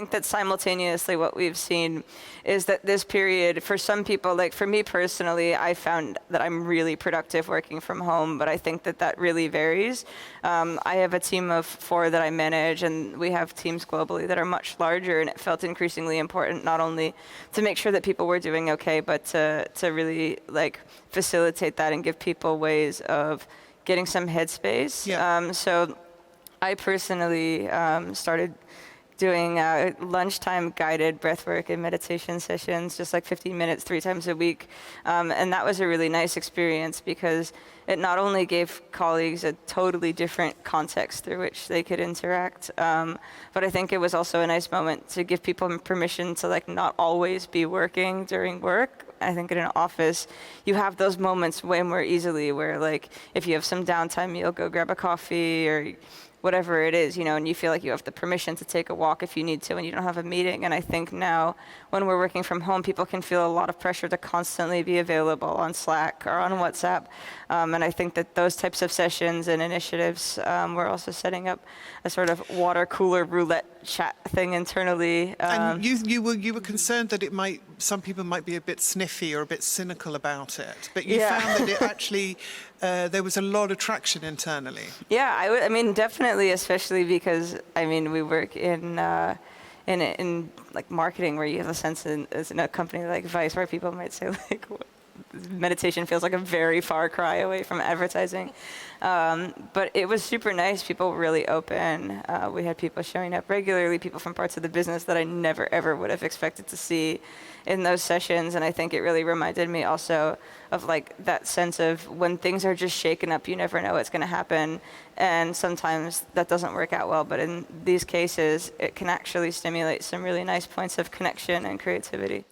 think that simultaneously what we've seen is that this period, for some people, like for me personally, I found that I'm really productive working from home, but I think that that really varies. I have a team of 4 that I manage, and we have teams globally that are much larger, and it felt increasingly important not only to make sure that people were doing okay, but to really like facilitate that and give people ways of getting some headspace. Yeah. So I personally started doing lunchtime guided breathwork and meditation sessions, just like 15 minutes 3 times a week. And that was a really nice experience because it not only gave colleagues a totally different context through which they could interact, but I think it was also a nice moment to give people permission to like not always be working during work. I think in an office, you have those moments way more easily where like if you have some downtime, you'll go grab a coffee or whatever it is, you know, and you feel like you have the permission to take a walk if you need to and you don't have a meeting. And I think now when we're working from home, people can feel a lot of pressure to constantly be available on Slack or on WhatsApp. And I think that those types of sessions and initiatives, we're also setting up a sort of water cooler roulette chat thing internally. And you were concerned that some people might be a bit sniffy or a bit cynical about it, but you found that it actually, there was a lot of traction internally. Yeah, I mean, definitely, especially because, I mean, we work in like marketing where you have a sense as in a company like Vice where people might say like, meditation feels like a very far cry away from advertising. But it was super nice. People were really open. We had people showing up regularly, people from parts of the business that I never, ever would have expected to see in those sessions. And I think it really reminded me also of like that sense of when things are just shaken up, you never know what's going to happen. And sometimes that doesn't work out well. But in these cases, it can actually stimulate some really nice points of connection and creativity.